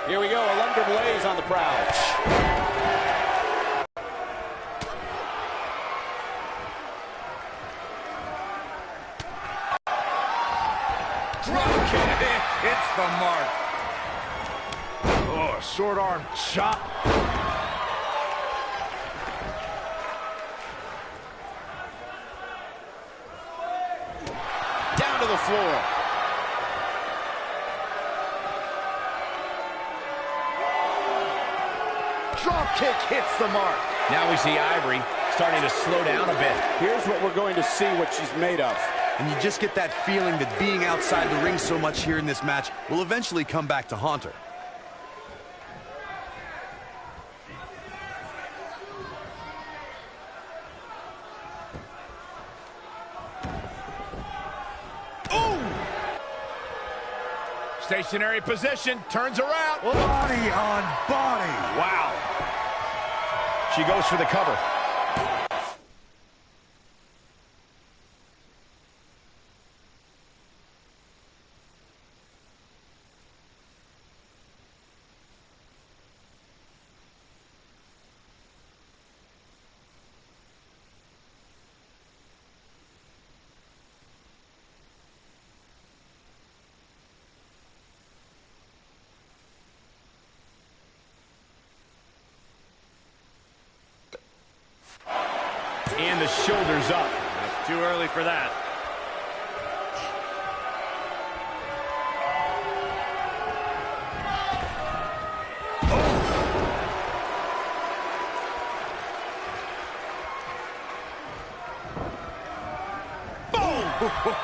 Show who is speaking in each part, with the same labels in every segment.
Speaker 1: Here we go, Alundra Blaze on the prowl.
Speaker 2: Drop kick hits the mark. Oh, short arm chop.
Speaker 1: Down to the floor.
Speaker 2: Drop kick hits the mark.
Speaker 3: Now we see Ivory starting to slow down a bit.
Speaker 1: Here's what we're going to see what she's made of.
Speaker 4: And you just get that feeling that being outside the ring so much here in this match will eventually come back to haunt her.
Speaker 2: Stationary position, turns around. Body on body.
Speaker 3: Wow. She goes for the cover. And the shoulders up.
Speaker 2: That's too early for that.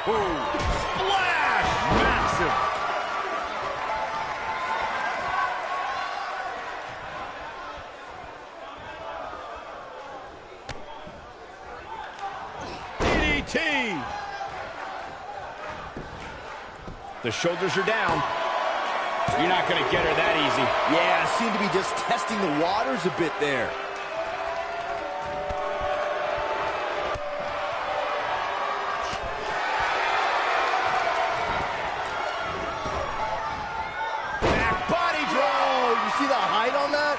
Speaker 2: Boom! Splash! Massive!
Speaker 3: The shoulders are down. You're not going to get her that easy.
Speaker 4: Yeah, seemed to be just testing the waters a bit there.
Speaker 2: Back body draw.
Speaker 4: You see the height on that?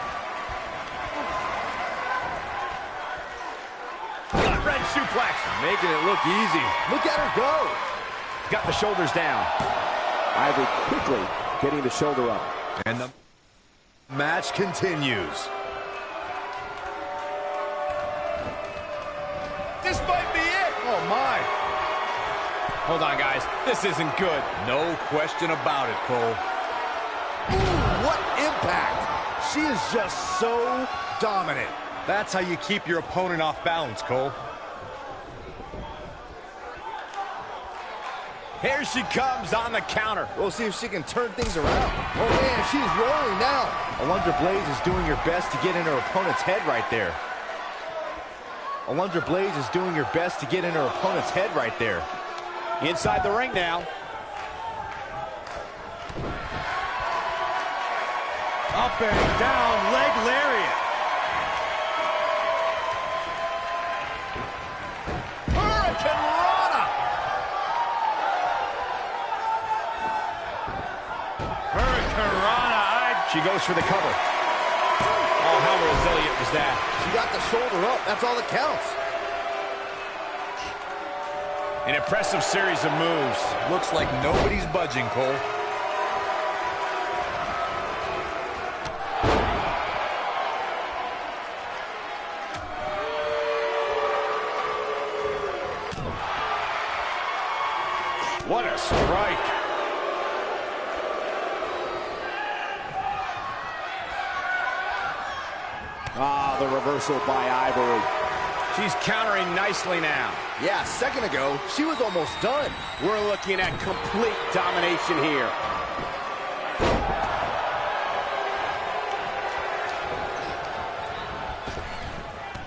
Speaker 3: Gut wrench suplex.
Speaker 2: Making it look easy.
Speaker 4: Look at her go.
Speaker 3: Got the shoulders down.
Speaker 1: Ivory quickly getting the shoulder up.
Speaker 4: And the match continues.
Speaker 2: This might be it. Oh, my.
Speaker 3: Hold on, guys. This isn't good.
Speaker 4: No question about it, Cole.
Speaker 2: Ooh, what impact. She is just so dominant.
Speaker 4: That's how you keep your opponent off balance, Cole.
Speaker 3: Here she comes on the counter.
Speaker 2: We'll see if she can turn things around. Oh, man, she's rolling now. Alundra Blaze is doing her best to get in her opponent's head right there. Alundra Blaze is doing her best to get in her opponent's head right there.
Speaker 1: Inside the ring now.
Speaker 2: Up and down, leg lariat.
Speaker 3: She goes for the cover. Oh, how resilient was that?
Speaker 2: She got the shoulder up. That's all that counts.
Speaker 3: An impressive series of moves.
Speaker 4: Looks like nobody's budging, Cole.
Speaker 3: What a strike.
Speaker 1: Ah, the reversal by Ivory.
Speaker 3: She's countering nicely now.
Speaker 2: Yeah, a second ago, she was almost done.
Speaker 1: We're looking at complete domination here.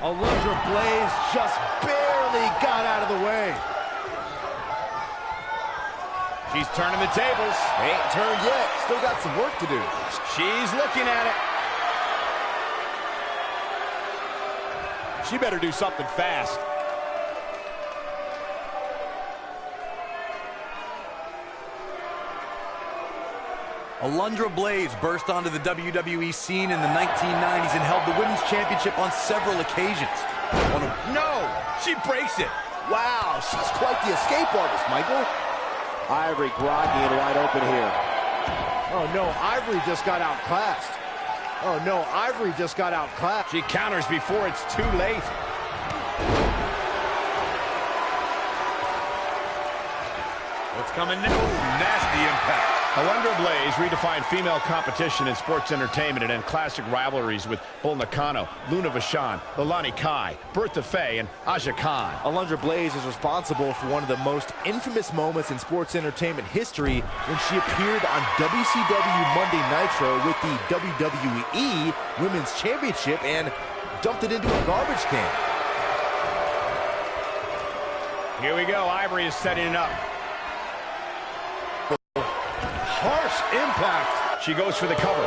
Speaker 2: Alundra Blaze just barely got out of the way.
Speaker 3: She's turning the tables.
Speaker 2: Ain't turned yet. Still got some work to do.
Speaker 3: She's looking at it.
Speaker 1: She better do something fast.
Speaker 4: Alundra Blaze burst onto the WWE scene in the 1990s and held the Women's Championship on several occasions.
Speaker 3: No! She breaks it!
Speaker 2: Wow, she's quite the escape artist, Michael.
Speaker 1: Ivory groggy and wide open here.
Speaker 2: Oh no, Ivory just got outclassed. Oh no, Ivory just got outclassed.
Speaker 3: She counters before it's too late. What's coming now?
Speaker 4: Ooh, nasty impact.
Speaker 3: Alundra Blaze redefined female competition in sports entertainment and in classic rivalries with Bull Nakano, Luna Vachon, Leilani Kai, Bertha Faye, and Aja Khan.
Speaker 2: Alundra Blaze is responsible for one of the most infamous moments in sports entertainment history when she appeared on WCW Monday Nitro with the WWE Women's Championship and dumped it into a garbage can.
Speaker 3: Here we go. Ivory is setting it up. Harsh impact. She goes for the cover.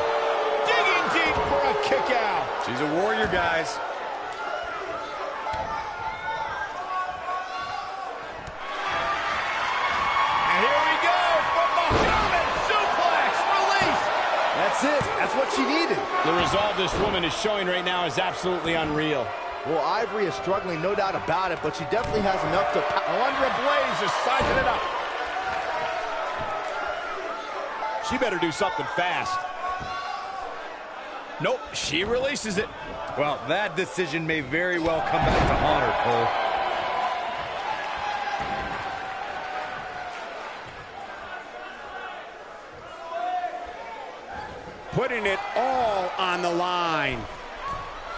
Speaker 3: Digging deep for a kick out.
Speaker 4: She's a warrior, guys.
Speaker 3: And here we go from the German suplex. Release.
Speaker 2: That's it. That's what she needed.
Speaker 3: The resolve this woman is showing right now is absolutely unreal.
Speaker 2: Well, Ivory is struggling, no doubt about it, but she definitely has enough to...
Speaker 3: Alundra Blaze is sizing it up.
Speaker 1: She better do something fast.
Speaker 3: Nope, she releases it.
Speaker 4: Well, that decision may very well come back to haunt her, Cole.
Speaker 3: Putting it all on the line.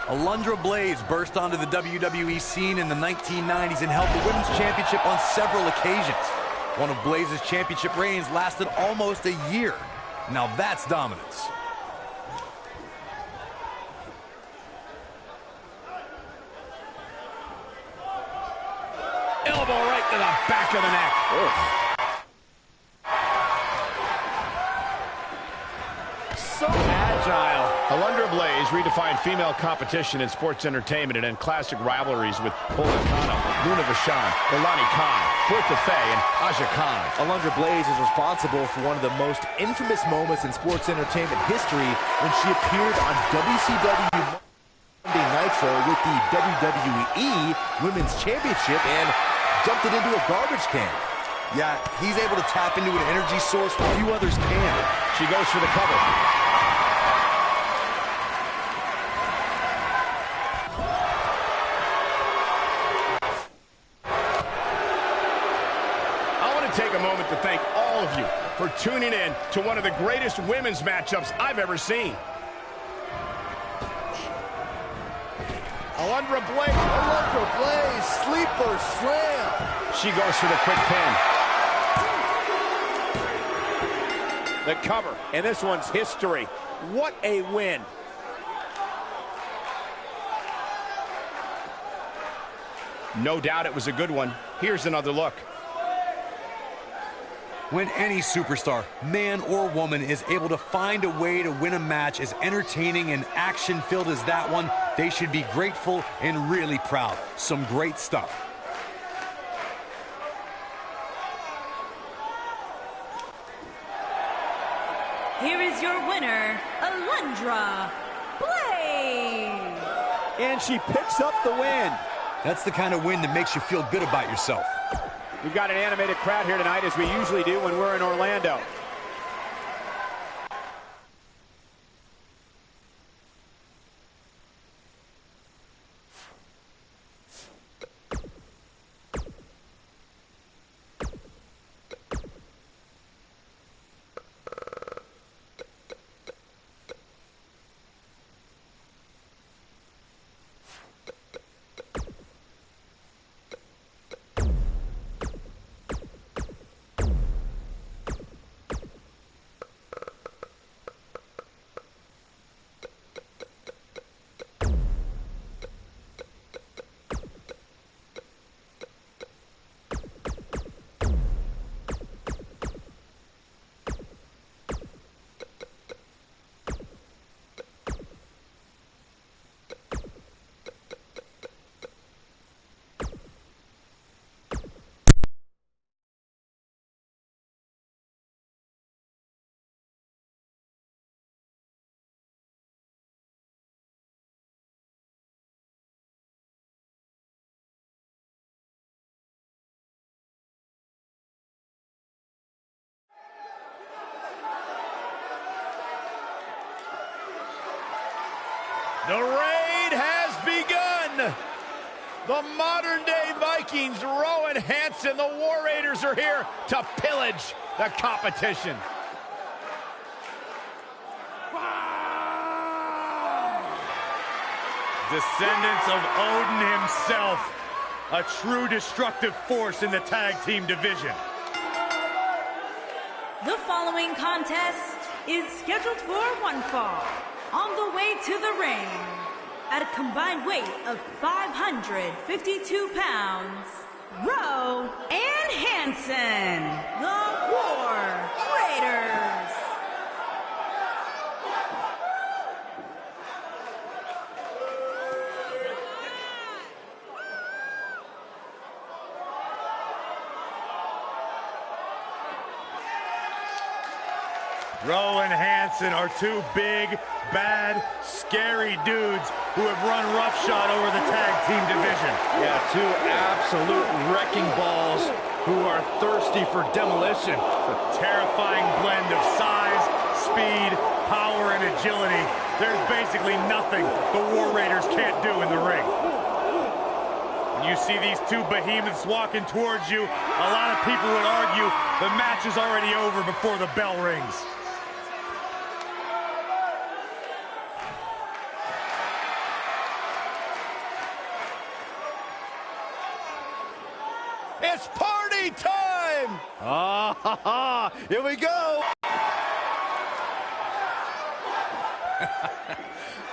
Speaker 4: Alundra Blaze burst onto the WWE scene in the 1990s and held the Women's Championship on several occasions. One of Blaze's championship reigns lasted almost a year. Now that's dominance.
Speaker 3: Elbow right to the back of the neck. So agile. Alundra Blaze redefined female competition in sports entertainment and in classic rivalries with Bull Nakano, Luna Vachon, Leilani Kai, Bertha Faye, and Aja Khan.
Speaker 2: Alundra Blaze is responsible for one of the most infamous moments in sports entertainment history when she appeared on WCW Monday Nitro with the WWE Women's Championship and dumped it into a garbage can.
Speaker 4: Yeah, he's able to tap into an energy source few others can.
Speaker 3: She goes for the cover. Take a moment to thank all of you for tuning in to one of the greatest women's matchups I've ever seen. Alundra Blaze,
Speaker 2: sleeper slam.
Speaker 3: She goes for the quick pin.
Speaker 1: The cover, and this one's history. What a win.
Speaker 3: No doubt it was a good one. Here's another look.
Speaker 4: When any superstar, man or woman, is able to find a way to win a match as entertaining and action-filled as that one, they should be grateful and really proud. Some great stuff.
Speaker 5: Here is your winner, Alundra Blaze.
Speaker 1: And she picks up the win.
Speaker 4: That's the kind of win that makes you feel good about yourself.
Speaker 1: We've got an animated crowd here tonight, as we usually do when we're in Orlando.
Speaker 3: The raid has begun. The modern-day Vikings, Rowan Hansen, the War Raiders are here to pillage the competition. Descendants of Odin himself, a true destructive force in the tag team division.
Speaker 5: The following contest is scheduled for one fall. On the way to the ring, at a combined weight of 552 pounds, Rowe and Hansen, the War Raiders.
Speaker 3: Rowe and Hansen are two big, bad, scary dudes who have run roughshod over the tag team division.
Speaker 2: Yeah, two absolute wrecking balls who are thirsty for demolition.
Speaker 3: It's a terrifying blend of size, speed, power, and agility. There's basically nothing the War Raiders can't do in the ring. When you see these two behemoths walking towards you, a lot of people would argue the match is already over before the bell rings.
Speaker 2: It's party time! Here we go!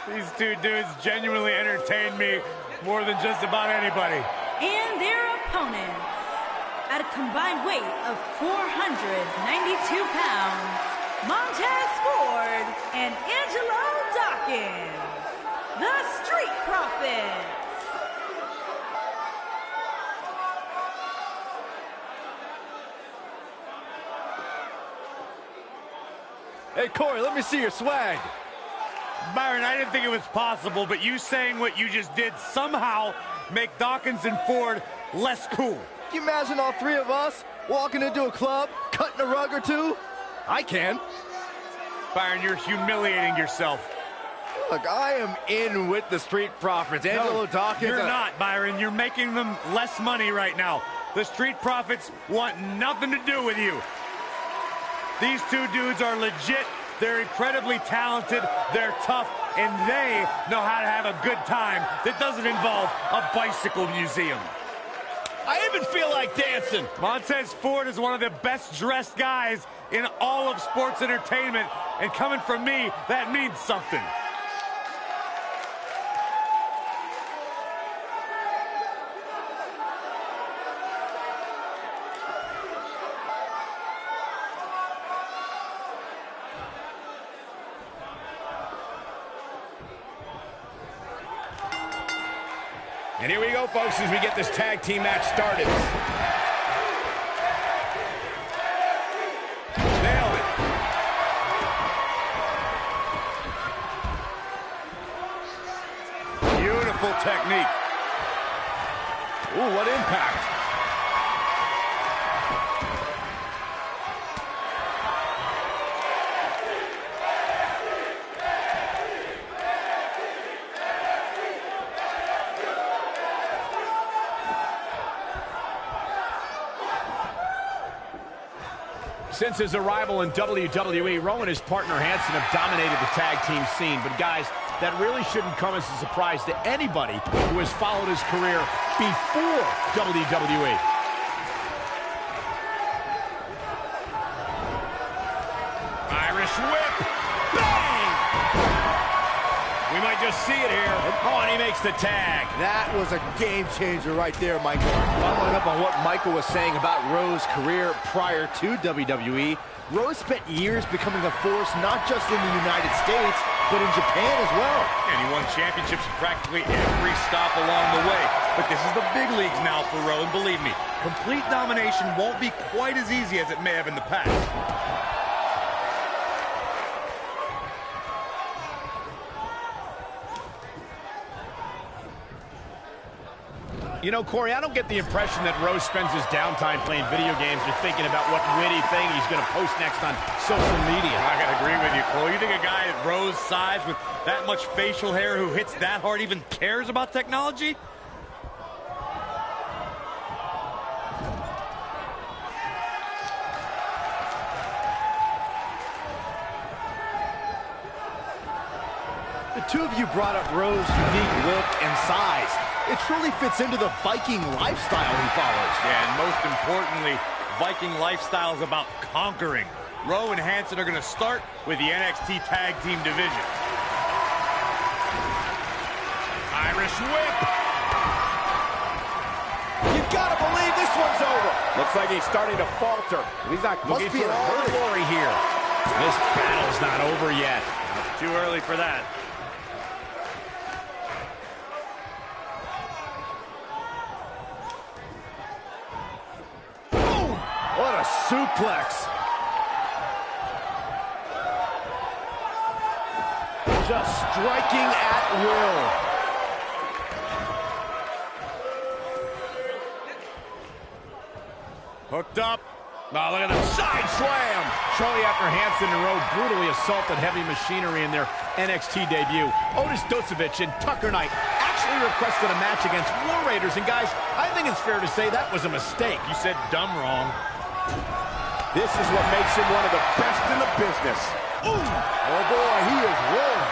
Speaker 3: These two dudes genuinely entertain me more than just about anybody.
Speaker 5: And their opponents, at a combined weight of 492 pounds, Montez Ford and Angelo Dawkins, the Street Profits.
Speaker 2: Hey, Corey, let me see your swag.
Speaker 3: Byron, I didn't think it was possible, but you saying what you just did somehow make Dawkins and Ford less cool.
Speaker 2: Can you imagine all three of us walking into a club, cutting a rug or two? I can.
Speaker 3: Byron, you're humiliating yourself.
Speaker 2: Look, I am in with the Street Profits. Angelo Dawkins.
Speaker 3: You're not, Byron. You're making them less money right now. The Street Profits want nothing to do with you. These two dudes are legit. They're incredibly talented, they're tough, and they know how to have a good time that doesn't involve a bicycle museum.
Speaker 2: I even feel like dancing.
Speaker 3: Montez Ford is one of the best dressed guys in all of sports entertainment, and coming from me, that means something.
Speaker 1: And here we go, folks, as we get this tag team match started. Nailed it. Beautiful technique. Ooh, what impact. Since his arrival in WWE, Rowe and his partner Hansen have dominated the tag team scene. But guys, that really shouldn't come as a surprise to anybody who has followed his career before WWE. Irish whip. Bang! We might just see it here. Oh, and he makes the tag.
Speaker 2: That was a game changer right there, Michael. Following up on what Michael was saying about Rowe's career prior to WWE, Rowe spent years becoming a force not just in the United States, but in Japan as well.
Speaker 3: And he won championships practically every stop along the way. But this is the big leagues now for Rowe, and believe me, complete domination won't be quite as easy as it may have in the past.
Speaker 1: You know, Corey, I don't get the impression that Rose spends his downtime playing video games or thinking about what witty thing he's going to post next on social media.
Speaker 4: I gotta agree with you, Cole. You think a guy Rose's size with that much facial hair who hits that hard even cares about technology?
Speaker 2: The two of you brought up Rose's unique look and size. It truly fits into the Viking lifestyle he follows.
Speaker 4: Yeah, and most importantly, Viking lifestyle is about conquering. Rowe and Hanson are going to start with the NXT Tag Team division.
Speaker 1: Irish whip.
Speaker 2: You've got to believe this one's over.
Speaker 1: Looks like he's starting to falter. He's not looking
Speaker 2: Must be
Speaker 1: for
Speaker 2: an early
Speaker 1: glory here. This battle's not over yet.
Speaker 4: Too early for that.
Speaker 2: What a suplex. Just striking at will.
Speaker 4: Hooked up.
Speaker 1: Oh, look at the side slam. Shortly after Hanson and Rowe brutally assaulted Heavy Machinery in their NXT debut, Otis Dozovic and Tucker Knight actually requested a match against War Raiders. And guys, I think it's fair to say that was a mistake.
Speaker 4: You said dumb wrong.
Speaker 1: This is what makes him one of the best in the business.
Speaker 2: Ooh. Oh boy, he is rolling.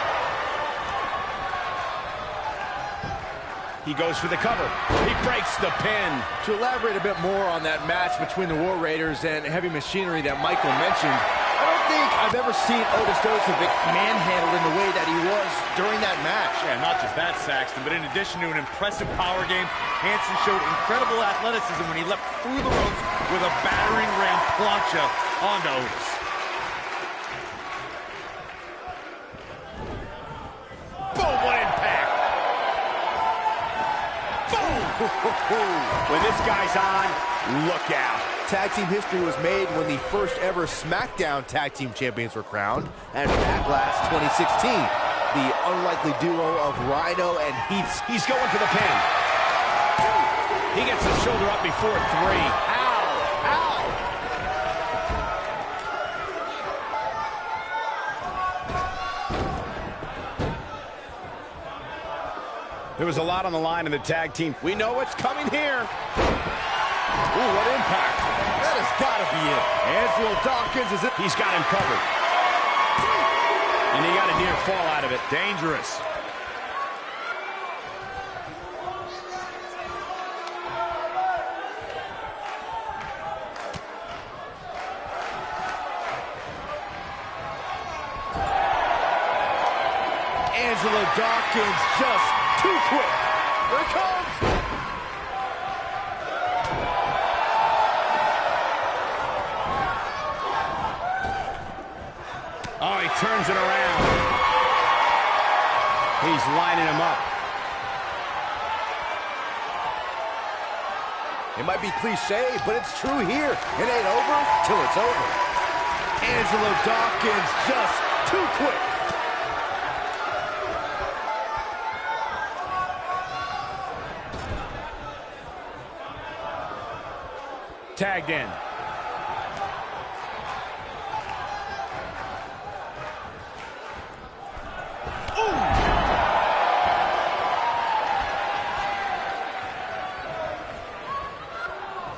Speaker 1: He goes for the cover. He breaks the pin.
Speaker 2: To elaborate a bit more on that match between the War Raiders and Heavy Machinery that Michael mentioned, I don't think I've ever seen Otis Dozovic manhandled in the way that he was during that match.
Speaker 4: Yeah, not just that, Saxton, but in addition to an impressive power game, Hanson showed incredible athleticism when he leapt through the ropes with a battering ram plancha onto Otis.
Speaker 1: Boom, what impact. Boom. When this guy's on, look out.
Speaker 2: Tag team history was made when the first ever SmackDown Tag Team Champions were crowned at Backlash 2016. The unlikely duo of Rhino and Heath.
Speaker 1: He's going for the pin. He gets his shoulder up before 3. Ow! Ow! There was a lot on the line in the tag team. We know what's coming here. Ooh, what impact.
Speaker 2: That has got to be it. Angelo Dawkins is it.
Speaker 1: He's got him covered. And he got a near fall out of it.
Speaker 4: Dangerous.
Speaker 2: Angelo Dawkins just too quick. Here it comes.
Speaker 1: Oh, he turns it around. He's lining him up.
Speaker 2: It might be cliche, but it's true here. It ain't over till it's over. Angelo Dawkins just too quick.
Speaker 1: Tagged in.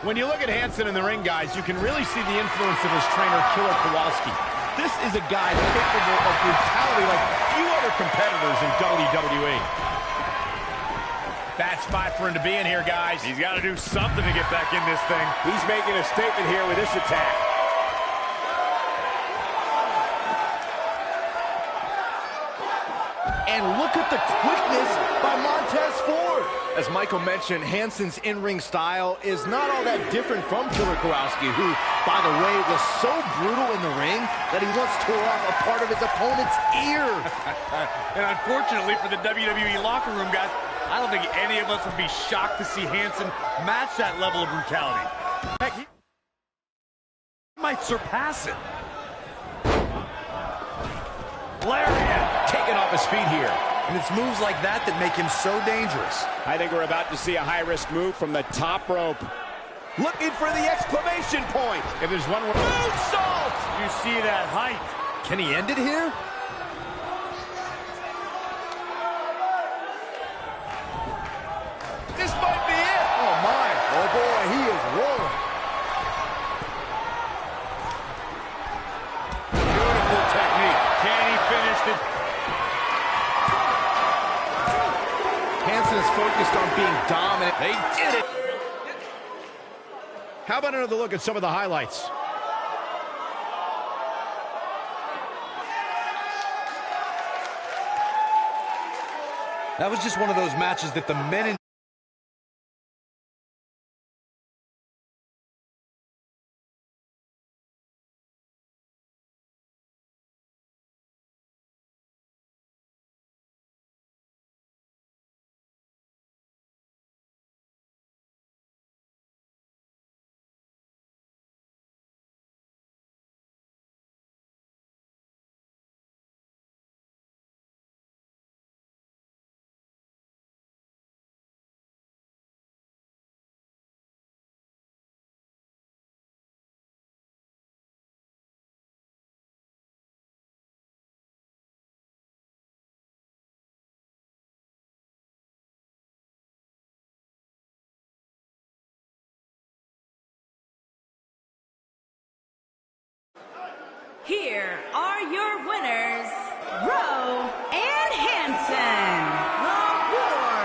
Speaker 1: When you look at Hanson in the ring, guys, you can really see the influence of his trainer, Killer Kowalski. This is a guy capable of brutality like few other competitors in WWE. Bad spot for him to be in here, guys.
Speaker 4: He's got to do something to get back in this thing.
Speaker 1: He's making a statement here with this attack.
Speaker 2: And look at the quickness by Montez Ford. As Michael mentioned, Hanson's in-ring style is not all that different from Killer Kowalski, who, by the way, was so brutal in the ring that he once tore off a part of his opponent's ear.
Speaker 4: And unfortunately for the WWE locker room, guys, I don't think any of us would be shocked to see Hanson match that level of brutality. Heck, he might surpass it.
Speaker 1: Lariat taken off his feet here.
Speaker 4: And it's moves like that that make him so dangerous.
Speaker 3: I think we're about to see a high-risk move from the top rope. Looking for the exclamation point. If there's one more... Moonsault!
Speaker 1: You see that height.
Speaker 2: Can he end it here?
Speaker 3: This might be it.
Speaker 2: Oh, my. Oh, boy, he is rolling.
Speaker 3: Beautiful technique. Can he finish it?
Speaker 2: Hansen is focused on being dominant.
Speaker 3: They did it. How about another look at some of the highlights?
Speaker 4: That was just one of those matches that the men in
Speaker 5: Here are your winners, Rowe and Hansen, the War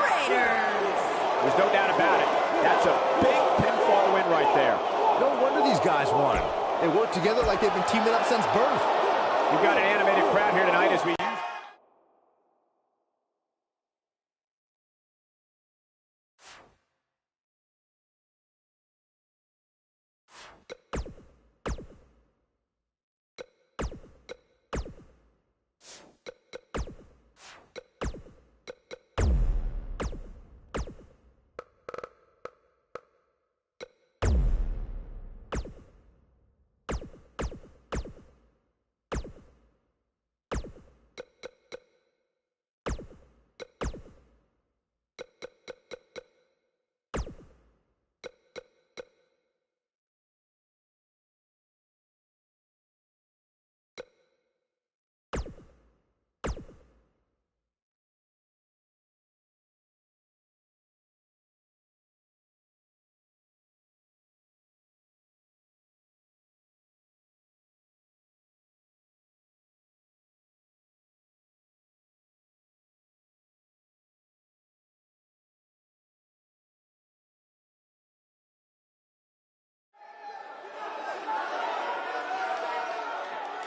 Speaker 5: Raiders.
Speaker 3: There's no doubt about it. That's a big pinfall win right there.
Speaker 2: No wonder these guys won. They work together like they've been teaming up since birth.
Speaker 3: We've got an animated crowd here tonight as we...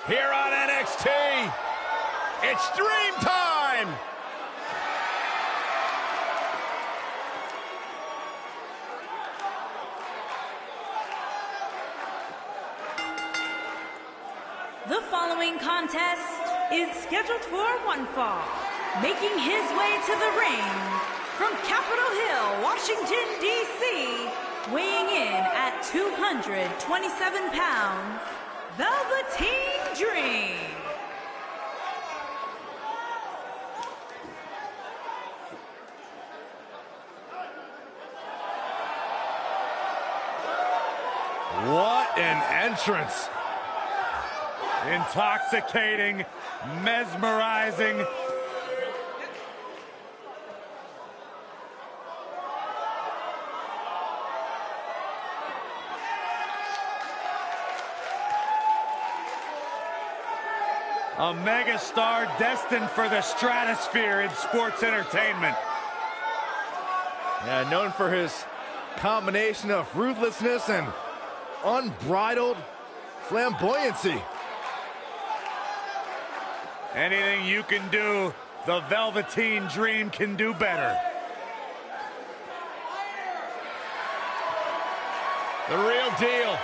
Speaker 3: Here on NXT, it's Dream Time!
Speaker 5: The following contest is scheduled for one fall. Making his way to the ring from Capitol Hill, Washington, D.C., weighing in at 227 pounds, Velveteen Dream.
Speaker 1: What an entrance. Intoxicating, mesmerizing. A megastar destined for the stratosphere in sports entertainment.
Speaker 2: Yeah, known for his combination of ruthlessness and unbridled flamboyancy.
Speaker 1: Anything you can do, the Velveteen Dream can do better.
Speaker 3: The real deal.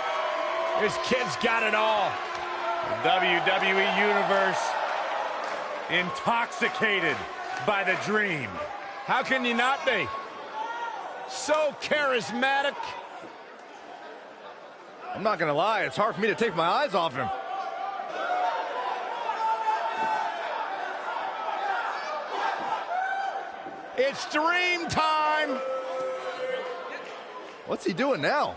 Speaker 3: This kid's got it all.
Speaker 1: The WWE Universe intoxicated by the Dream.
Speaker 3: How can you not be? So charismatic.
Speaker 2: I'm not gonna lie, it's hard for me to take my eyes off him.
Speaker 3: It's dream time.
Speaker 2: What's he doing now?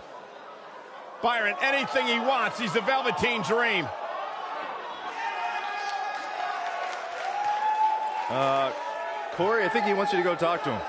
Speaker 1: Byron, anything he wants. He's the Velveteen Dream.
Speaker 2: Corey, I think he wants you to go talk to him.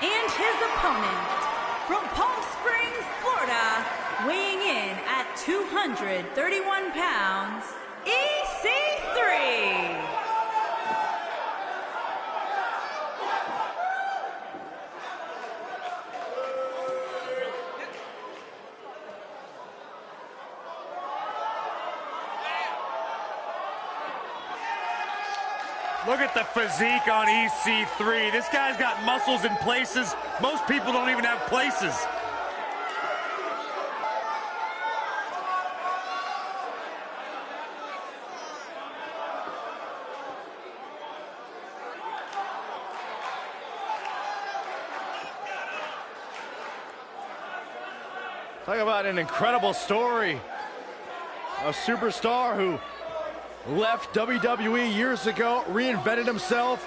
Speaker 5: And his opponent, from Palm Springs, Florida, weighing in at 231 pounds, EC3.
Speaker 6: Look at the physique on EC3. This guy's got muscles in places most people don't even have places.
Speaker 2: Talk about an incredible story. A superstar who left WWE years ago, reinvented himself,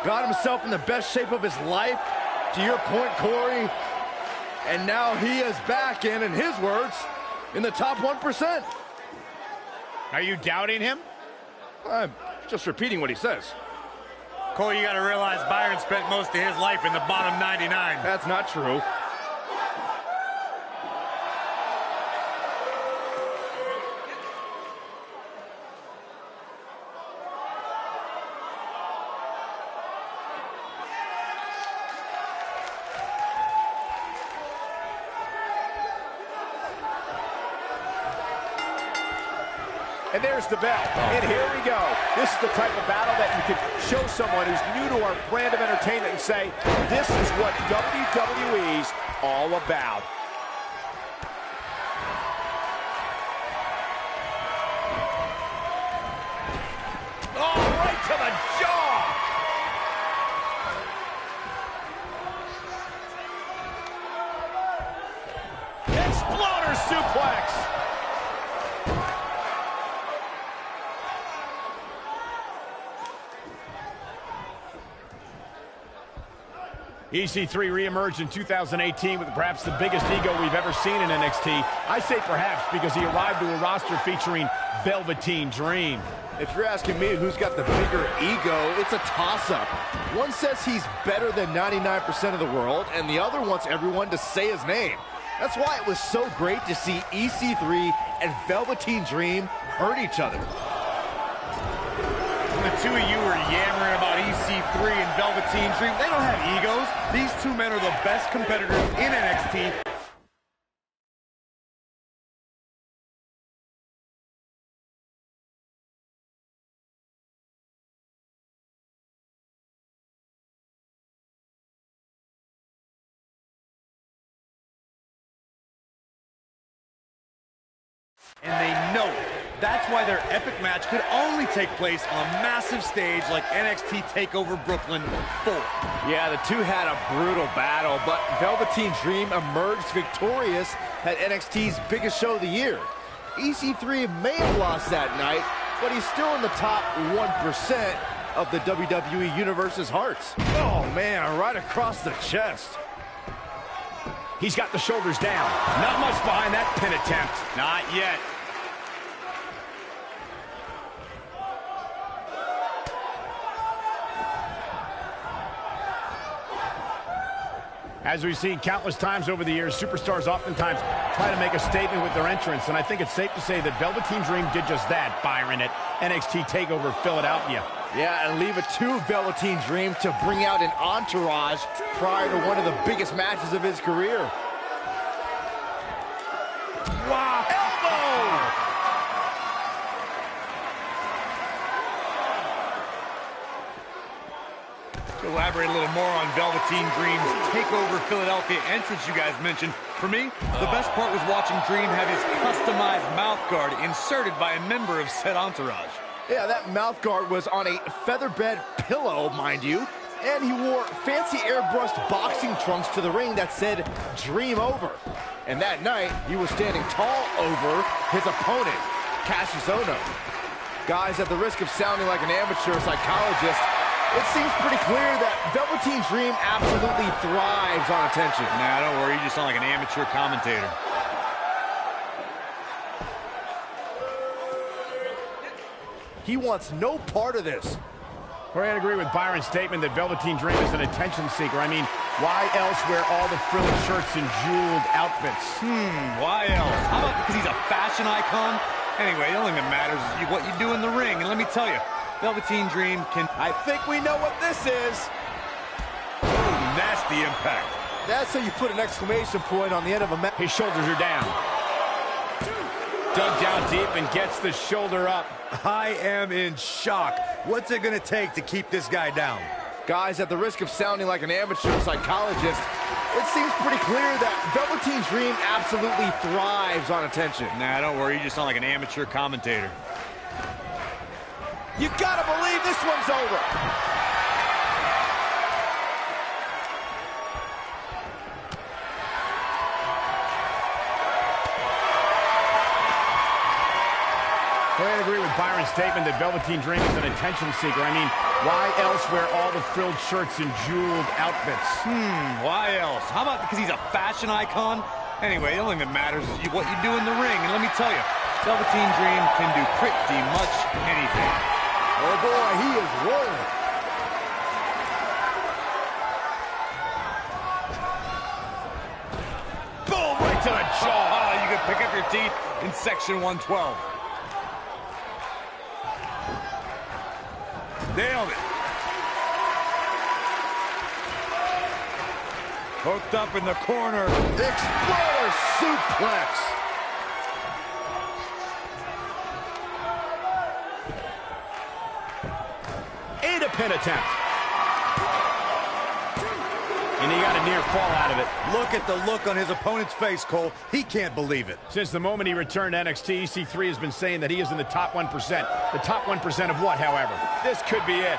Speaker 2: got himself in the best shape of his life, to your point, Corey, and now he is back in his words, in the top 1%.
Speaker 1: Are you doubting him?
Speaker 2: I'm just repeating what he says.
Speaker 6: Corey, you got to realize Byron spent most of his life in the bottom 99.
Speaker 2: That's not true.
Speaker 1: And there's the bell. And here we go. This is the type of battle that you can show someone who's new to our brand of entertainment and say, this is what WWE's all about. Oh, right to the jaw. Exploder suplex. EC3 reemerged in 2018 with perhaps the biggest ego we've ever seen in NXT. I say perhaps because he arrived to a roster featuring Velveteen Dream.
Speaker 2: If you're asking me who's got the bigger ego, it's a toss-up. One says he's better than 99% of the world, and the other wants everyone to say his name. That's why it was so great to see EC3 and Velveteen Dream hurt each other.
Speaker 6: The two of you are yammering about EC3 and Velveteen Dream. They don't have egos. These two men are the best competitors in NXT. And they know it. That's why their epic match could only take place on a massive stage like NXT TakeOver Brooklyn 4.
Speaker 2: Yeah, the two had a brutal battle, but Velveteen Dream emerged victorious at NXT's biggest show of the year. EC3 may have lost that night, but he's still in the top 1% of the WWE Universe's hearts. Oh, man, right across the chest.
Speaker 1: He's got the shoulders down. Not much behind that pin attempt.
Speaker 6: Not yet.
Speaker 1: As we've seen countless times over the years, superstars oftentimes try to make a statement with their entrance, and I think it's safe to say that Velveteen Dream did just that, Byron, at NXT TakeOver Philadelphia.
Speaker 2: Yeah, and leave it to Velveteen Dream to bring out an entourage prior to one of the biggest matches of his career. Wow! Elbow!
Speaker 6: To elaborate a little more on Velveteen Dream's TakeOver Philadelphia entrance you guys mentioned, for me, the best part was watching Dream have his customized mouth guard inserted by a member of said entourage.
Speaker 2: Yeah, that mouth guard was on a featherbed pillow, mind you, and he wore fancy airbrushed boxing trunks to the ring that said Dream Over. And that night, he was standing tall over his opponent, Cassius Ohno. Guys, at the risk of sounding like an amateur psychologist, it seems pretty clear that Velveteen Dream absolutely thrives on attention.
Speaker 6: Nah, don't worry, you just sound like an amateur commentator.
Speaker 2: He wants no part of this.
Speaker 1: Well, I agree with Byron's statement that Velveteen Dream is an attention seeker. I mean, why else wear all the frilled shirts and jeweled outfits?
Speaker 6: Why else? How about because he's a fashion icon? Anyway, the only thing that matters is what you do in the ring. And let me tell you, Velveteen Dream can...
Speaker 2: I think we know what this is.
Speaker 6: Ooh, nasty impact.
Speaker 2: That's how you put an exclamation point on the end of a match.
Speaker 1: His shoulders are down. Dug down deep and gets the shoulder up.
Speaker 6: I am in shock. What's it going to take to keep this guy down?
Speaker 2: Guys, at the risk of sounding like an amateur psychologist, it seems pretty clear that Velveteen Dream absolutely thrives on attention.
Speaker 6: Nah, don't worry, you just sound like an amateur commentator.
Speaker 2: You gotta believe this one's over.
Speaker 1: I agree with Byron's statement that Velveteen Dream is an attention seeker. I mean, why else wear all the frilled shirts and jeweled outfits?
Speaker 6: Why else? How about because he's a fashion icon? Anyway, the only thing that matters is what you do in the ring. And let me tell you, Velveteen Dream can do pretty much anything.
Speaker 2: Oh boy, he is rolling.
Speaker 6: Boom, right to the jaw. Oh, you can pick up your teeth in section 112. Nailed it. Hooked up in the corner.
Speaker 2: Exploder suplex.
Speaker 1: And a pin attempt. And he got a near fall out of it.
Speaker 6: Look at the look on his opponent's face, Cole. He can't believe it.
Speaker 1: Since the moment he returned to NXT, EC3 has been saying that he is in the top 1%. The top 1% of what, however? This could be it.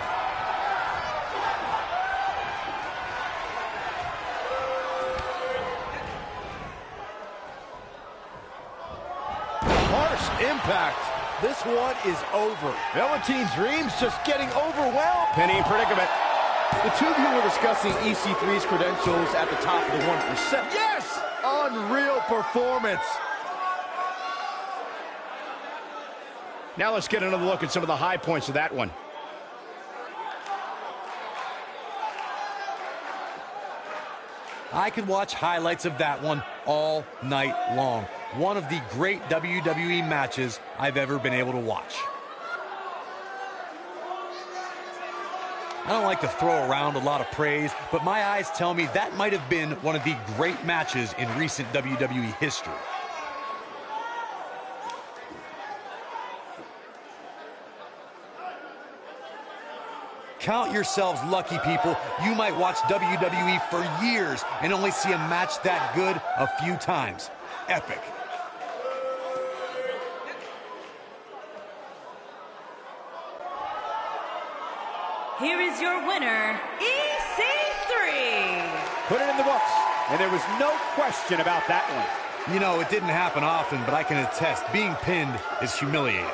Speaker 2: Harsh impact. This one is over. Velveteen Dream's just getting overwhelmed.
Speaker 1: Penny in predicament.
Speaker 2: The two of you were discussing EC3's credentials at the top of the 1%. Yes! Unreal performance.
Speaker 1: Now let's get another look at some of the high points of that one.
Speaker 4: I could watch highlights of that one all night long. One of the great WWE matches I've ever been able to watch. I don't like to throw around a lot of praise, but my eyes tell me that might have been one of the great matches in recent WWE history. Count yourselves lucky, people. You might watch WWE for years and only see a match that good a few times. Epic.
Speaker 5: Here is your winner, EC3.
Speaker 1: Put it in the books. And there was no question about that one.
Speaker 4: You know, it didn't happen often, but I can attest, being pinned is humiliating.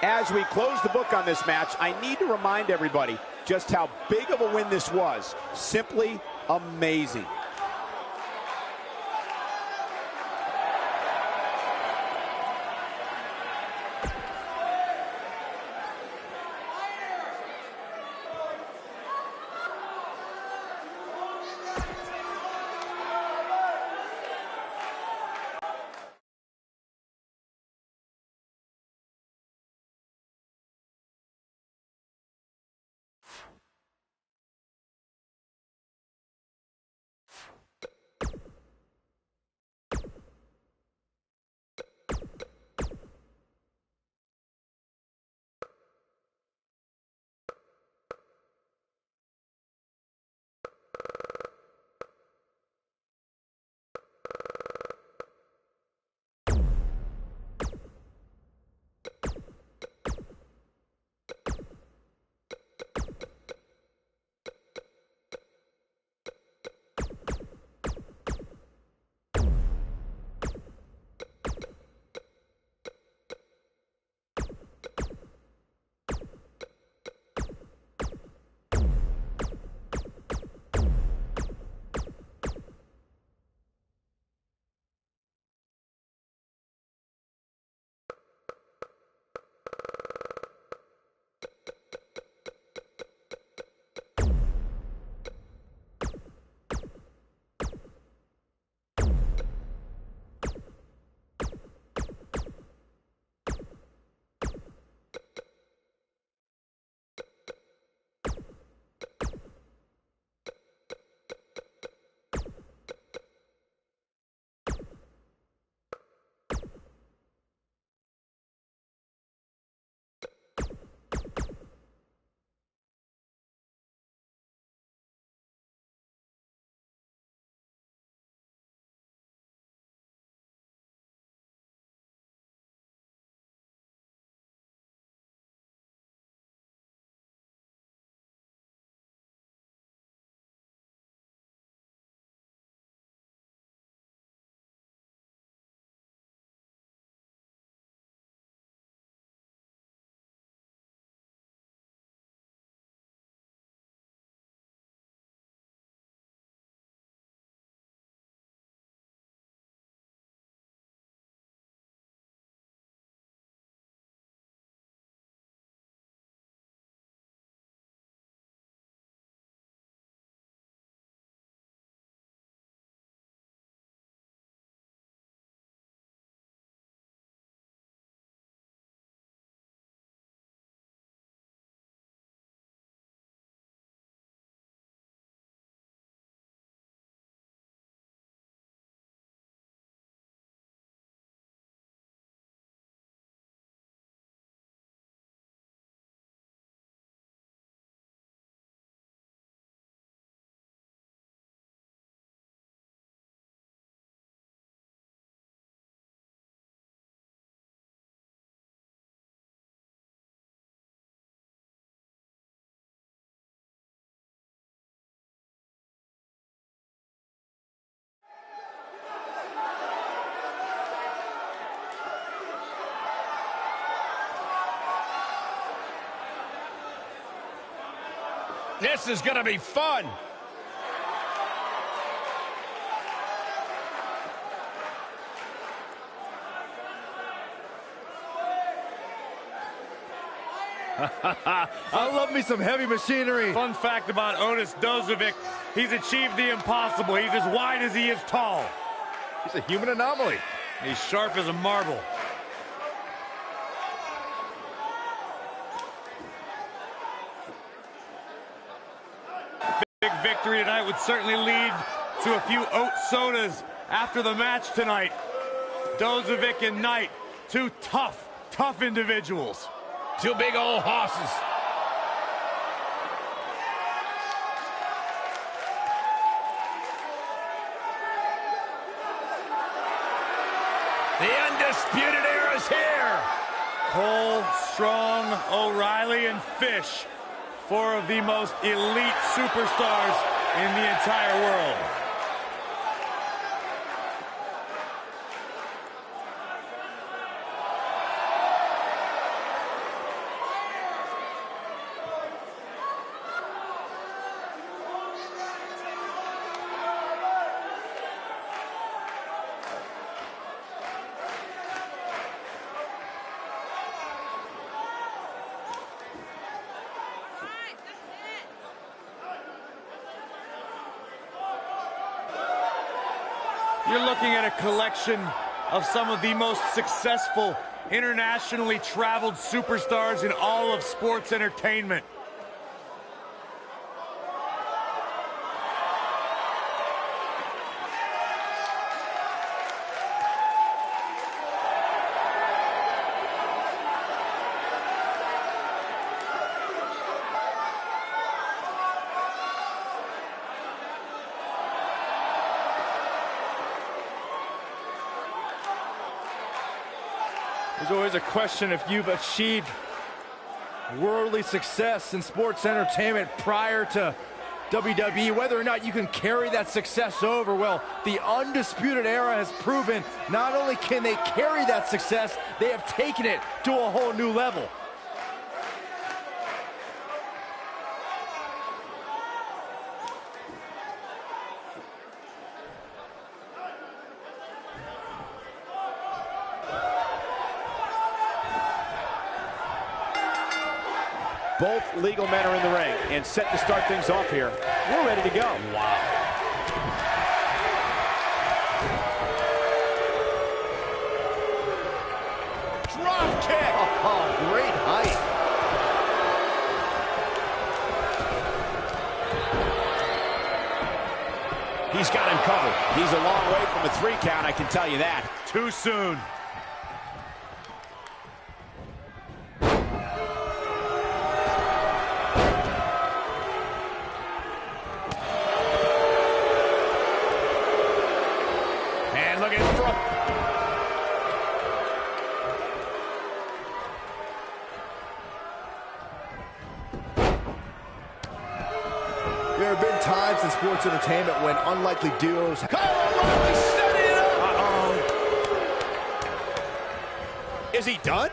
Speaker 1: As we close the book on this match, I need to remind everybody just how big of a win this was. Simply amazing.
Speaker 3: This is going to be fun.
Speaker 2: I love me some heavy machinery.
Speaker 6: Fun fact about Otis Dozovic, he's achieved the impossible. He's as wide as he is tall.
Speaker 2: He's a human anomaly.
Speaker 6: He's sharp as a marble. Big victory tonight would certainly lead to a few oat sodas after the match tonight. Dozovic and Knight, two tough individuals.
Speaker 3: Two big old hosses. The Undisputed Era's here.
Speaker 6: Cole, Strong, O'Reilly, and Fish. Four of the most elite superstars in the entire world. You're looking at a collection of some of the most successful, internationally traveled superstars in all of sports entertainment.
Speaker 2: There's always a question if you've achieved worldly success in sports entertainment prior to WWE, whether or not you can carry that success over. Well, the Undisputed Era has proven not only can they carry that success, they have taken it to a whole new level.
Speaker 1: Both legal men are in the ring and set to start things off here. We're ready to go. Wow.
Speaker 2: Drop kick! Oh, great height.
Speaker 1: He's got him covered. He's a long way from a 3 count, I can tell you that.
Speaker 6: Too soon.
Speaker 2: There have been times in sports entertainment when unlikely duos...
Speaker 3: Kyle O'Reilly setting it up!
Speaker 1: Uh-oh. Is he done?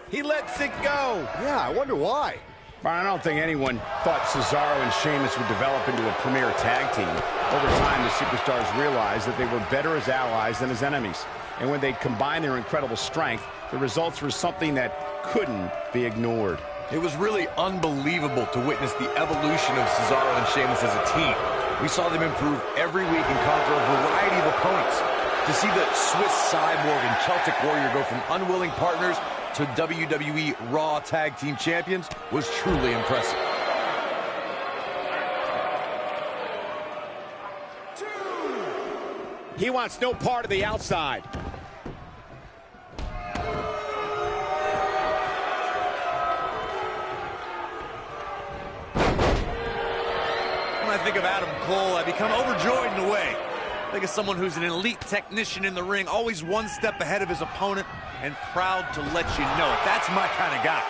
Speaker 2: He lets it go. Yeah, I wonder why.
Speaker 3: I don't think anyone thought Cesaro and Sheamus would develop into a premier tag team. Over time, the superstars realized that they were better as allies than as enemies. And when they'd combine their incredible strength, the results were something that couldn't be ignored.
Speaker 4: It was really unbelievable to witness the evolution of Cesaro and Sheamus as a team. We saw them improve every week and conquer a variety of opponents. To see the Swiss Cyborg and Celtic Warrior go from unwilling partners to WWE Raw Tag Team Champions was truly impressive.
Speaker 1: He wants no part of the outside.
Speaker 4: When I think of Adam Cole, I become overjoyed in a way. I think of someone who's an elite technician in the ring, always one step ahead of his opponent, and proud to let you know it. That's my kind of guy.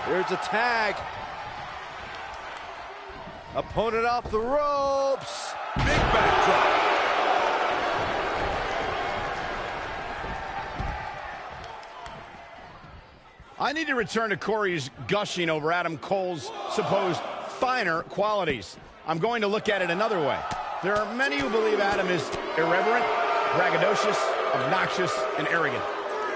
Speaker 2: There's a tag. Opponent off the ropes.
Speaker 4: Big backdrop.
Speaker 1: I need to return to Corey's gushing over Adam Cole's supposed finer qualities. I'm going to look at it another way. There are many who believe Adam is irreverent, braggadocious, obnoxious, and arrogant.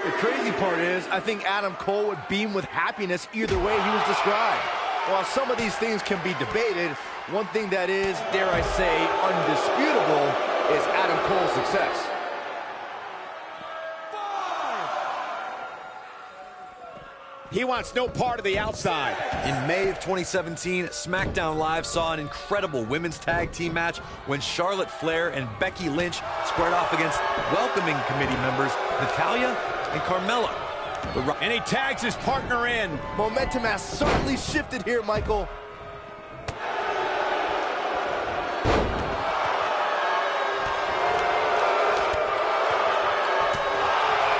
Speaker 2: The crazy part is, I think Adam Cole would beam with happiness either way he was described. While some of these things can be debated, one thing that is, dare I say, undisputable is Adam Cole's success.
Speaker 1: He wants no part of the outside.
Speaker 4: In May of 2017, SmackDown Live saw an incredible women's tag team match when Charlotte Flair and Becky Lynch squared off against welcoming committee members Natalya and Carmella.
Speaker 1: And he tags his partner in.
Speaker 2: Momentum has certainly shifted here, Michael.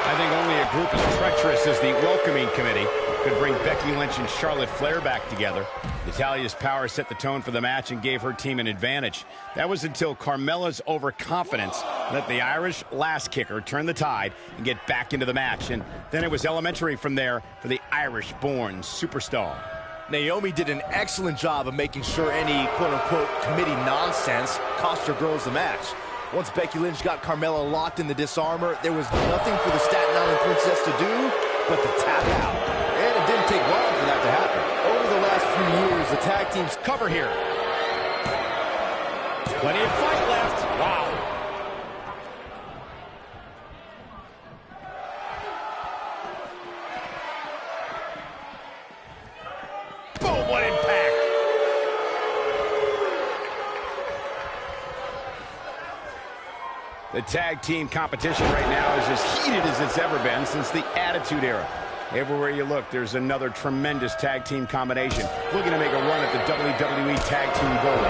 Speaker 1: I think only a group as treacherous as the welcoming committee could bring Becky Lynch and Charlotte Flair back together. Natalya's power set the tone for the match and gave her team an advantage. That was until Carmella's overconfidence let the Irish last kicker turn the tide and get back into the match. And then it was elementary from there for the Irish-born superstar.
Speaker 2: Naomi did an excellent job of making sure any quote-unquote committee nonsense cost her girls the match. Once Becky Lynch got Carmella locked in the disarmor, there was nothing for the Staten Island Princess to do but to tap out. And it didn't take long for that to happen. Over the last few years, the tag teams
Speaker 1: Cover here. Plenty of fight left. Wow. Boom, what impact. The tag team competition right now is as heated as it's ever been since the Attitude Era. Everywhere you look, there's another tremendous tag team combination looking to make a run at the WWE Tag Team Gold.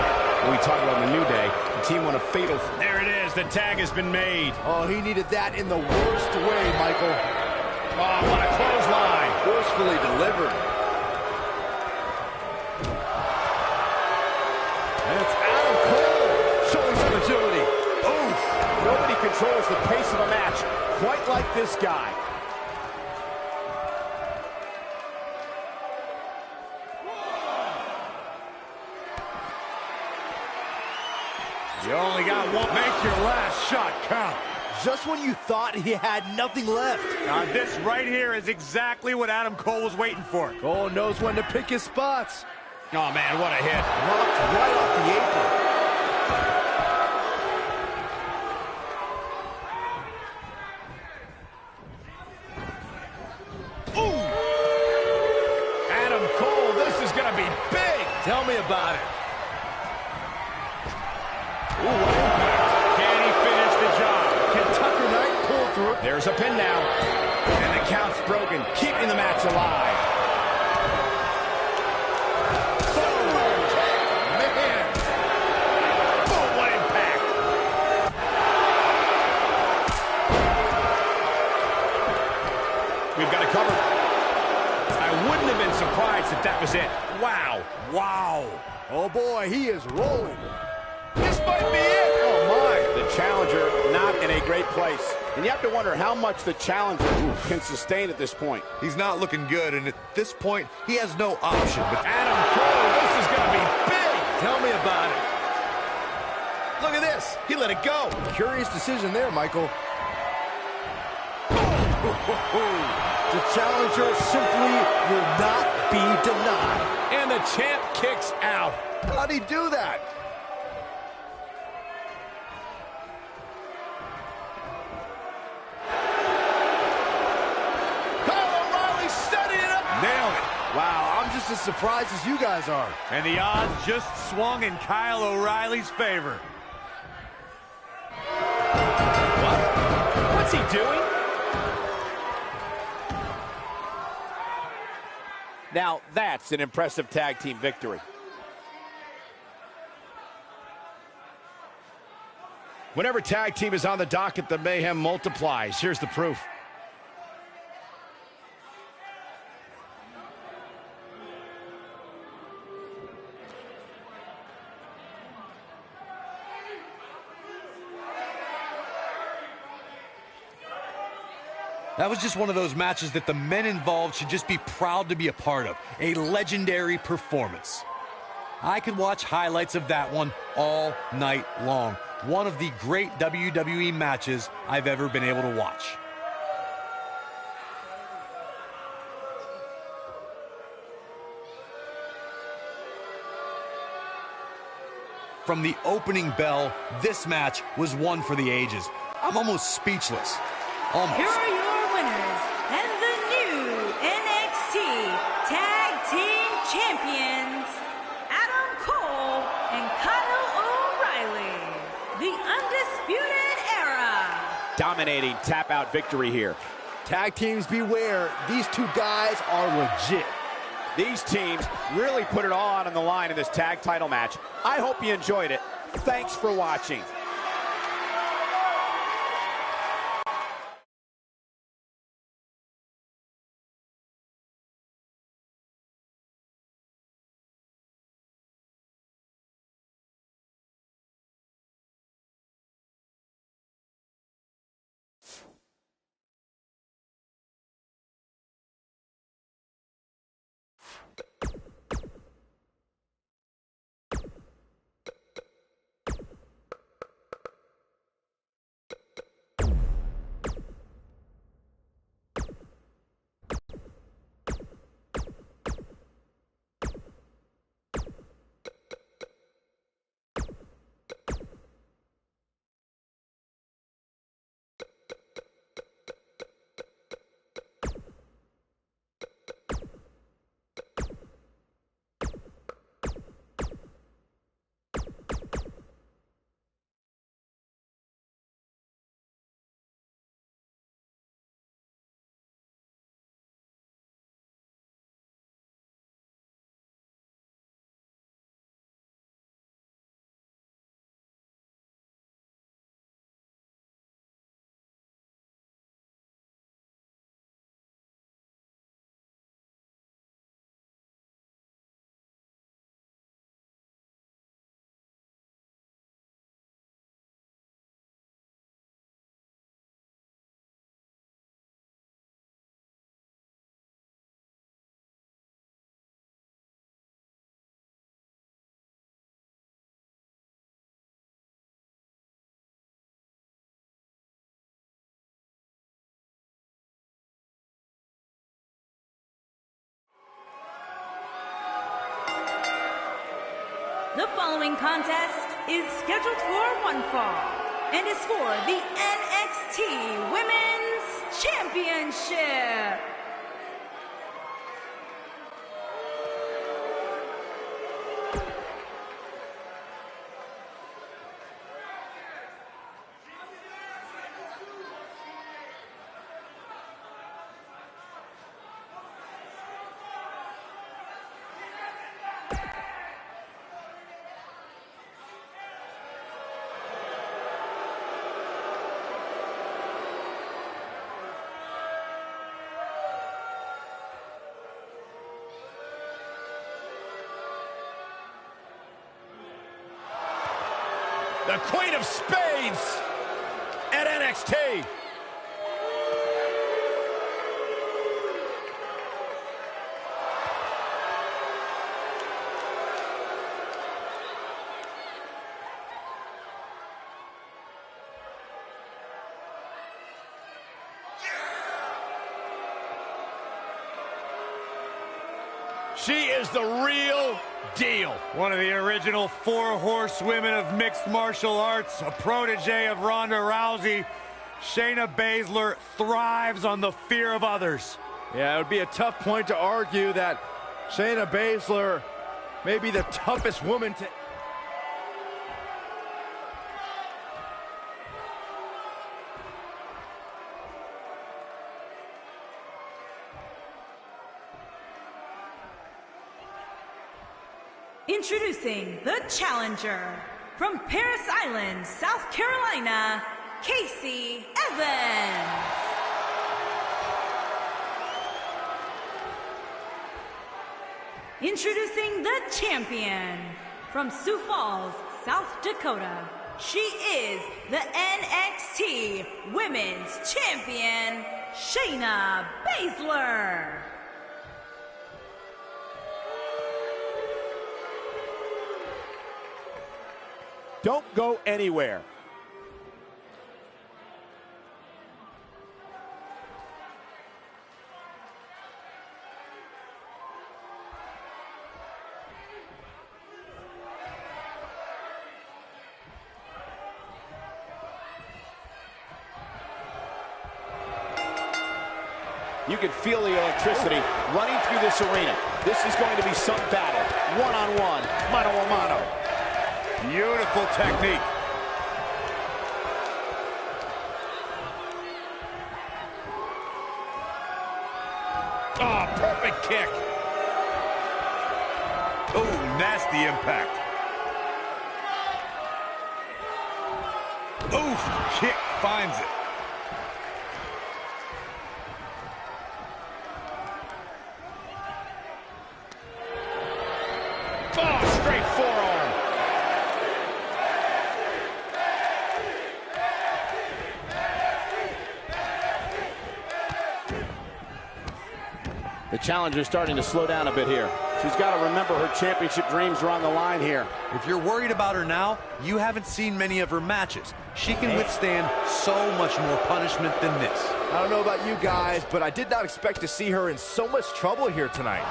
Speaker 1: When we talk about the New Day, the team won a fatal... There it is, the tag has been made.
Speaker 2: Oh, he needed that in the worst way, Michael.
Speaker 1: Oh, what a clothesline.
Speaker 2: Forcefully delivered. And it's Adam Cole showing some agility.
Speaker 1: Oof. Nobody controls the pace of a match quite like this guy. You only got one. Make your last shot count.
Speaker 2: Just when you thought he had nothing left.
Speaker 6: This right here is exactly what Adam Cole was waiting for.
Speaker 2: Cole knows when to pick his spots.
Speaker 1: Oh, man, what a hit.
Speaker 2: Knocked right off the apron.
Speaker 1: Ooh. Adam Cole, this is going to be big.
Speaker 2: Tell me about it.
Speaker 1: Ooh, what impact. Can he finish the job?
Speaker 2: Can Tucker Knight pull through?
Speaker 1: There's a pin now. And the count's broken, keeping the match alive. Boom! Man! Boom, what impact. We've got it covered. I wouldn't have been surprised if that was it. Wow. Wow.
Speaker 2: Oh boy, he is rolling.
Speaker 1: This might be it. Oh, my. The challenger not in a great place. And you have to wonder how much the challenger can sustain at this point.
Speaker 4: He's not looking good, and at this point, he has no option. But
Speaker 1: Adam Cole, this is going to be big.
Speaker 2: Tell me about it.
Speaker 1: Look at this. He let it go.
Speaker 2: Curious decision there, Michael. The challenger simply will not be denied.
Speaker 1: And the champ kicks out.
Speaker 2: How'd he do that? Wow, I'm just as surprised as you guys are.
Speaker 6: And the odds just swung in Kyle O'Reilly's favor.
Speaker 1: What? What's he doing? Now, that's an impressive tag team victory. Whenever tag team is on the docket, the mayhem multiplies. Here's the proof.
Speaker 4: That was just one of those matches that the men involved should just be proud to be a part of. A legendary performance. I could watch highlights of that one all night long. One of the great WWE matches I've ever been able to watch. From the opening bell, this match was one for the ages. I'm almost speechless. Almost.
Speaker 5: Here are your winners and the new NXT Tag Team Champions, Adam Cole and Kyle O'Reilly, the Undisputed Era.
Speaker 1: Dominating tap-out victory here.
Speaker 2: Tag teams beware, these two guys are legit.
Speaker 1: These teams really put it all out on the line in this tag title match. I hope you enjoyed it. Thanks for watching.
Speaker 5: The following contest is scheduled for one fall and is for the NXT Women's Championship.
Speaker 3: The Queen of Spades at NXT. She is the real deal.
Speaker 6: One of the original 4 horsewomen of mixed martial arts, a protege of Ronda Rousey. Shayna Baszler thrives on the fear of others.
Speaker 2: Yeah, it would be a tough point to argue that Shayna Baszler may be the toughest woman to...
Speaker 5: Introducing the challenger from Paris Island, South Carolina, Casey Evans. Introducing the champion from Sioux Falls, South Dakota. She is the NXT Women's Champion, Shayna Baszler.
Speaker 1: Don't go anywhere. You can feel the electricity running through this arena. This is going to be some battle. One-on-one, mano-a-mano.
Speaker 3: Beautiful technique. Oh, perfect kick. Oh, nasty impact. Oof, kick finds it. Oh, straight forearm.
Speaker 1: The challenger's starting to slow down a bit here. She's got to remember her championship dreams are on the line here.
Speaker 4: If you're worried about her now, you haven't seen many of her matches. She can withstand so much more punishment than this.
Speaker 2: I don't know about you guys, but I did not expect to see her in so much trouble here tonight.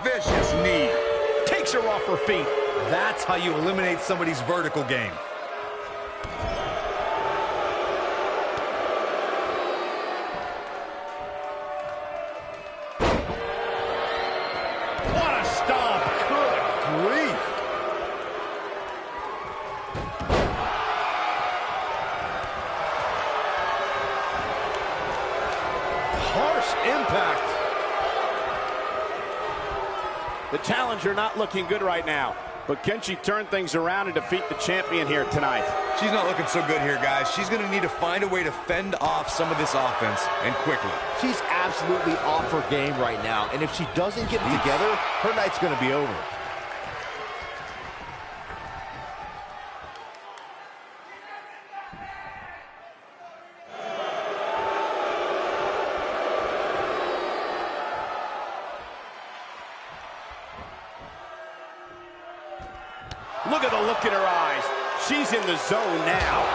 Speaker 3: Vicious knee. Takes her off her feet.
Speaker 4: That's how you eliminate somebody's vertical game.
Speaker 3: What a stomp. Good grief. Harsh impact.
Speaker 1: The challenger not looking good right now. But can she turn things around and defeat the champion here tonight?
Speaker 4: She's not looking so good here, guys. She's going to need to find a way to fend off some of this offense, and quickly.
Speaker 2: She's absolutely off her game right now, and if she doesn't get it together, her night's going to be over.
Speaker 1: Look at the look in her eyes. She's in the zone now.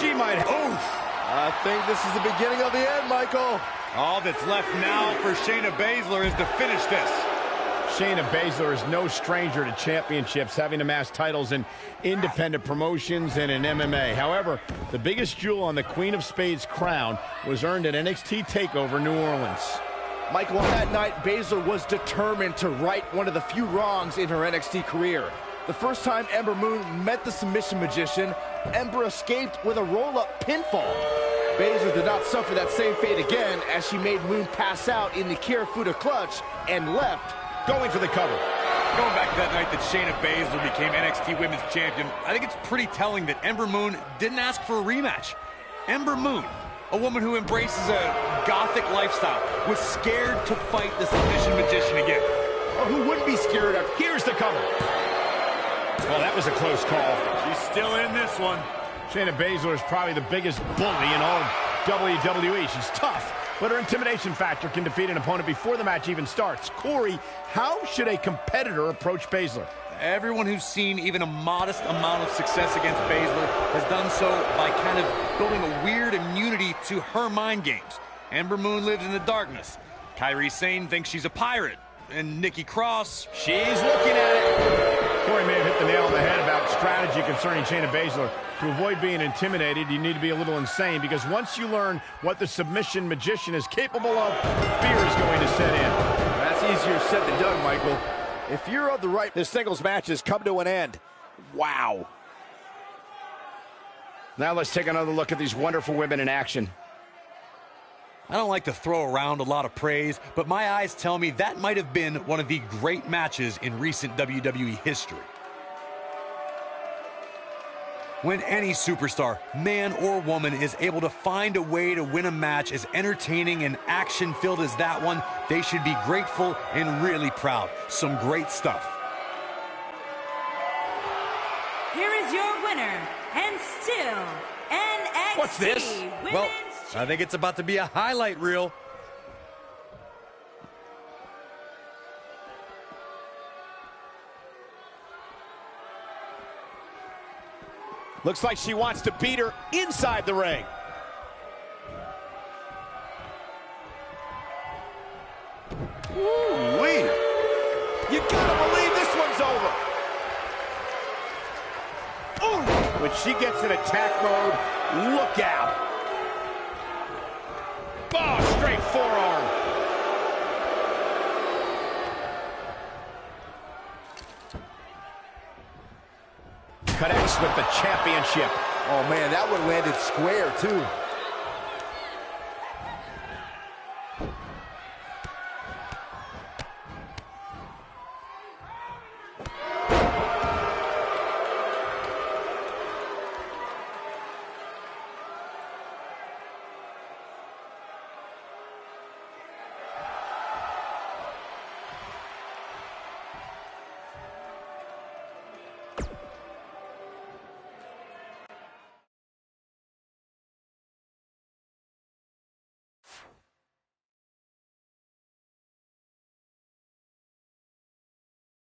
Speaker 3: She might. Oof.
Speaker 2: I think this is the beginning of the end, Michael.
Speaker 6: All that's left now for Shayna Baszler is to finish this.
Speaker 3: Shayna Baszler is no stranger to championships, having amassed titles in independent promotions and in MMA. However, the biggest jewel on the Queen of Spades crown was earned at NXT TakeOver New Orleans.
Speaker 2: Michael, on that night, Baszler was determined to right one of the few wrongs in her NXT career. The first time Ember Moon met the submission magician, Ember escaped with a roll-up pinfall. Baszler did not suffer that same fate again as she made Moon pass out in the Kirifuda clutch and left,
Speaker 3: Going for the cover.
Speaker 6: Going back to that night that Shayna Baszler became NXT Women's Champion, I think it's pretty telling that Ember Moon didn't ask for a rematch. Ember Moon, a woman who embraces a gothic lifestyle, was scared to fight the submission magician again.
Speaker 2: Oh, who wouldn't be scared of?
Speaker 3: Here's the cover. Well, that was a close call.
Speaker 6: She's still in this one.
Speaker 3: Shayna Baszler is probably the biggest bully in all of WWE. She's tough, but her intimidation factor can defeat an opponent before the match even starts. Corey, how should a competitor approach Baszler?
Speaker 6: Everyone who's seen even a modest amount of success against Baszler has done so by kind of building a weird immunity to her mind games. Ember Moon lives in the darkness. Kairi Sane thinks she's a pirate. And Nikki Cross,
Speaker 1: She's looking at it.
Speaker 3: Corey may have hit the nail on the head about strategy concerning Shayna Baszler. To avoid being intimidated, you need to be a little insane, because once you learn what the submission magician is capable of, fear is going to set in.
Speaker 2: That's easier said than done, Michael. If you're of the right...
Speaker 1: This singles match has come to an end. Wow.
Speaker 3: Now let's take another look at these wonderful women in action.
Speaker 6: I don't like to throw around a lot of praise, but my eyes tell me that might have been one of the great matches in recent WWE history. When any superstar, man or woman, is able to find a way to win a match as entertaining and action-filled as that one, they should be grateful and really proud. Some great stuff.
Speaker 5: Here is your winner, and still NXT
Speaker 1: What's this?
Speaker 5: Women's
Speaker 4: Well, I think it's about to be a highlight reel.
Speaker 1: Looks like she wants to beat her inside the ring. Woo-wee. You gotta believe this one's over. Ooh. When she gets in attack mode, look out. Oh, straight forearm. Connects with the championship.
Speaker 2: Oh, man, that one landed square, too.